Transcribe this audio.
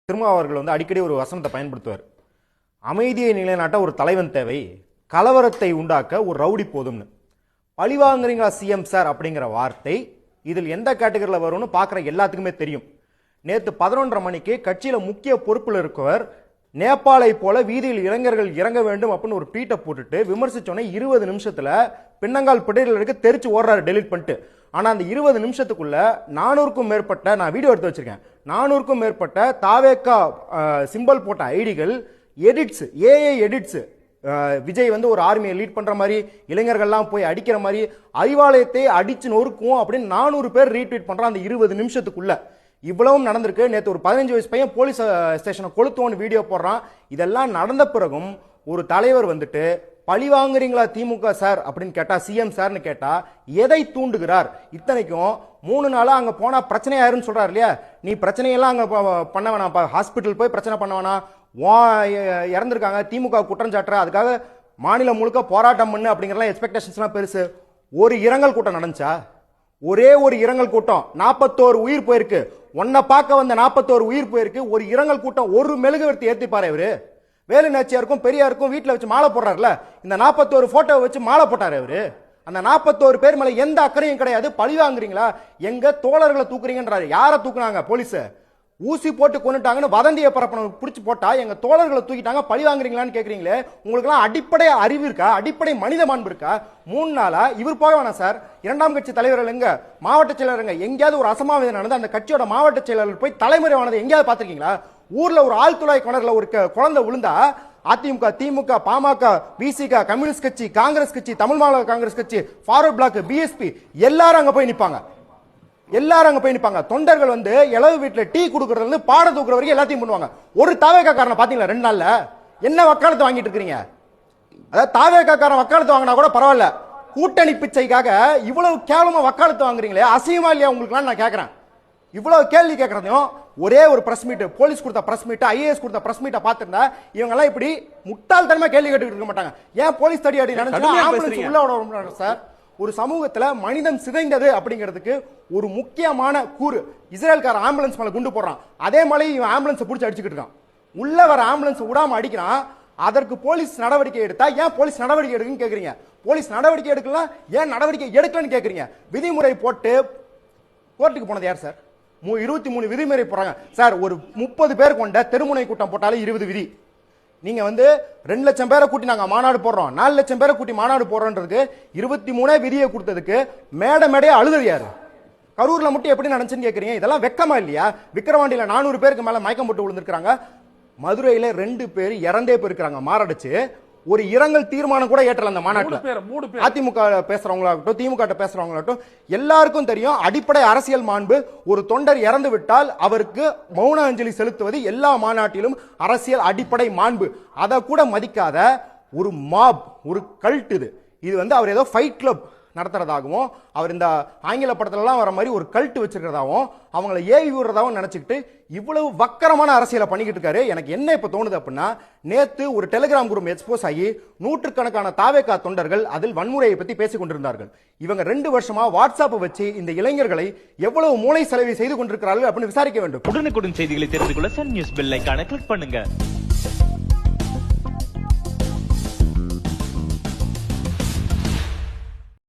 திருமாவர்கள் வந்து அடிக்கடி ஒரு வசனத்தை பயன்படுத்துவார். அமைதியை நிலைநாட்ட ஒரு தலைவன் தேவை, கலவரத்தை உண்டாக்க ஒரு ரவுடி போதும்னு. பழிவாங்குறீங்களா சிஎம் சார் அப்படிங்கிற வார்த்தை இதில் எந்த கேட்டகரியில் வரும்னு பார்க்குற எல்லாத்துக்குமே தெரியும். நேற்று 11:30 மணிக்கு கட்சியில் முக்கிய பொறுப்பில் இருக்கவர் நேபாளை போல வீதியில் இளைஞர்கள் இறங்க வேண்டும் அப்படின்னு ஒரு ட்வீட்டை போட்டுட்டு விமர்சிச்சோன்னே 20 நிமிஷத்துல பின்னங்கால் பிடிகளுக்கு தெரிச்சு ஓடுறாரு டெலிட் பண்ணிட்டு. ஆனா அந்த 20 நிமிஷத்துக்குள்ள 400க்கும் மேற்பட்ட, நான் வீடியோ எடுத்து வச்சிருக்கேன், 400க்கும் மேற்பட்ட தாவேக்கா சிம்பல் போட்ட ஐடிகள் எடிட்ஸ், ஏஐ எடிட்ஸ், விஜய் வந்து ஒரு ஆர்மியை லீட் பண்ற மாதிரி, இளைஞர்கள்லாம் போய் அடிக்கிற மாதிரி, அறிவாலயத்தை அடிச்சு நொறுக்குவோம் அப்படின்னு 400 பேர் ரீட்வீட் பண்றான் அந்த 20 நிமிஷத்துக்குள்ள. இவ்வளவும் நடந்திருக்கு. நேற்று ஒரு 15 வயசு பையன் போலீஸ் ஸ்டேஷனை கொளுத்துவோன்னு வீடியோ போடுறான். இதெல்லாம் நடந்த பிறகும் ஒரு தலைவர் வந்துட்டு பழி வாங்குறீங்களா திமுக சார் அப்படின்னு கேட்டா, சிஎம் சார்னு கேட்டா எதை தூண்டுகிறார்? இத்தனைக்கும் 3 நாளா அங்க போனா பிரச்சனை ஆயிருன்னு சொல்றாரு இல்லையா? நீ பிரச்சனையெல்லாம் அங்க பண்ண வேணாம், ஹாஸ்பிட்டல் போய் பிரச்சனை பண்ண வேணாம், இறந்துருக்காங்க திமுக குற்றம் சாட்டுற, அதுக்காக மாநிலம் முழுக்க போராட்டம் பண்ணு அப்படிங்கறலாம் எக்ஸ்பெக்டேஷன்ஸ்லாம் பெருசு. ஒரு இரங்கல் கூட்டம் நடந்துச்சா? ஒரே ஒரு இரங்கல் கூட்டம், 41 உயிர் போயிருக்கு. உன்னை பார்க்க வந்த 41 உயிர் போயிருக்கு. ஒரு இரங்கல் கூட்டம் ஒரு மெழுகுவர்த்தி ஏத்திப்பாரு இவரு. வேலு நாச்சியாருக்கும் பெரியாருக்கும் வீட்டுல வச்சு மாலை போடுறாருல, இந்த 41 போட்டோ வச்சு மாலை போட்டாரு அவரு. அந்த 41 பேர் மேல எந்த அக்கறையும் கிடையாது. பழி வாங்குறீங்களா, எங்க தோழர்களை தூக்குறீங்கன்றாரு. யாரை தூக்குனாங்க? போலீஸ் ஊசி போட்டு கொண்டுட்டாங்கன்னு வதந்திய பரப்பணும் பிடிச்சு போட்டா எங்க தோழர்களை தூக்கிட்டாங்க, பழி வாங்குறீங்களான்னு கேக்குறீங்களே. உங்களுக்கு எல்லாம் அடிப்படை அறிவு இருக்கா? அடிப்படை மனித மாண்பு இருக்கா? 3 நாளா இவர் போக வேணாம் சார், இரண்டாம் கட்சி தலைவர்கள் எங்க, மாவட்ட செயலருங்க, எங்கேயாவது ஒரு அசம்பாவிதம் நடந்து அந்த கட்சியோட மாவட்ட செயலர்கள் போய் தலைமுறைவானது எங்கேயாவது பாத்திருக்கீங்களா? ஊர்ல ஒரு ஆழ்துளை கிணறுல ஒரு குழந்தை விழுந்தா அதிமுக, திமுக, பாமக, பிசிக, கம்யூனிஸ்ட் கட்சி, காங்கிரஸ் கட்சி, தமிழ் மாநில காங்கிரஸ் கட்சி, ஃபார்வர்ட் பிளாக், பிஎஸ்பி எல்லாரும் அங்க போய் நிப்பாங்க. எல்லாரும் அங்க போய் நிப்பாங்க. தொண்டர்கள் வந்து இளவு வீட்டுல டீ குடுக்கறதுல இருந்து பாட தூக்குற வரைக்கும் எல்லாத்தையும் பண்ணுவாங்க. ஒரு தாவேக்காரனை பாத்தீங்களா 2 நாள்ல? என்ன வக்காலத்து வாங்கிட்டு இருக்கீங்க? அதாவது தாவேக்காரன் வக்காலத்து வாங்கினா கூட பரவாயில்ல, கூட்டணி பிச்சைக்காக இவ்வளவு கேவலமா வக்காலத்து வாங்குறீங்களே, அசிங்கமா இல்லையா உங்களுக்கு? நான் கேட்கிறேன். இவ்வளவு கேள்வி கேட்கறதையும் ஒரே ஒரு பிரஸ் மீட், போலீஸ் கொடுத்த பிரஸ் மீட், ஐஏஎஸ் கொடுத்த பிரஸ் மீட்டை பார்த்திருந்தா இவங்க எல்லாம் இப்படி முட்டாள்தனமா கேள்வி கேட்டுக்கிட்டு இருக்க மாட்டாங்க. ஏன் போலீஸ் தடி அடி நடந்துச்சு உள்ள விட சார்? ஒரு சமூகத்துல மனிதன் சிதைந்தது அப்படிங்கிறதுக்கு ஒரு முக்கியமான கூறு. இஸ்ரேல்கார ஆம்புலன்ஸ் மேல குண்டு போடுறான், அதே மாதிரி இவன் ஆம்புலன்ஸ் பிடிச்சி அடிச்சுக்கிட்டு இருக்கான். உள்ள வர ஆம்புலன்ஸ் விடாம அடிக்கிறான். அதற்கு போலீஸ் நடவடிக்கை எடுத்தா ஏன் போலீஸ் நடவடிக்கை எடுக்குன்னு கேக்குறீங்க? போலீஸ் நடவடிக்கை எடுக்கலாம், ஏன் நடவடிக்கை எடுக்கலன்னு கேக்குறீங்க? விதிமுறை போட்டு கோர்ட்டுக்கு போனது யார் சார்? 23 விதிமுறை போறாங்க சார். ஒரு 30 பேர் கொண்ட தெருமுனை கூட்டம் போட்டாலே 20 விதி. நீங்க வந்து 2 லட்சம் பேரை கூட்டி நாங்க மாநாடு போடுறோம், 4 லட்சம் பேரை கூட்டி மாநாடு போடுறோன்றதுக்கு 23 விதியை கொடுத்ததுக்கு மேடையே அழுதல் யாரு? கரூர்ல மட்டும் எப்படி நடந்துச்சுன்னு கேக்குறீங்க? இதெல்லாம் வெக்கமா இல்லையா? விக்கிரவாண்டியில 400 பேருக்கு மேல மயக்கம் போட்டு விழுந்திருக்காங்க. மதுரையில 2 பேர் இறந்தே போயிருக்காங்க மாரடைச்சு. ஒரு இரங்கல் தீர்மானம் கூட ஏற்றல அந்த மாநாட்டில். அதிமுக பேசுறவங்களாகட்டும், திமுக பேசுறவங்களாகட்டும், எல்லாருக்கும் தெரியும் அடிப்படை அரசியல் மாண்பு. ஒரு தொண்டர் இறந்து விட்டால் அவருக்கு மௌன அஞ்சலி செலுத்துவது எல்லா மாநாட்டிலும் அரசியல் அடிப்படை மாண்பு. அதை கூட மதிக்காத ஒரு மாப், ஒரு கல்ட் இது. இது வந்து அவர் ஏதோ ஃபைட் கிளப் நடத்துறதாகவும், அவர் இந்த ஆங்கில படத்துலலாம் வர மாதிரி ஒரு கல்ட் வச்சிருக்கிறதாகவும், அவங்களை ஏவி விடுறதாகவும் நினைச்சுக்கிட்டு இவ்வளவு வக்கரமான அரசியலை பண்ணிக்கிட்டு இருக்காரு. எனக்கு என்ன இப்ப தோணுது அப்படின்னா, நேத்து ஒரு டெலிகிராம் குரூப் எக்ஸ்போஸ் ஆகி நூற்றுக்கணக்கான தாவேகா தொண்டர்கள் அதில் வன்முறையை பத்தி பேசிக் கொண்டிருந்தார்கள். இவங்க 2 வருஷமா வாட்ஸ்அப் வச்சு இந்த இளைஞர்களை எவ்வளவு மூளை செலவை செய்து கொண்டிருக்கிறார்கள் அப்படின்னு விசாரிக்க வேண்டும். உடனுக்குடன் செய்திகளை தெரிந்து கொள்ள சன் நியூஸ் பெல் ஐகானை கிளிக் பண்ணுங்க.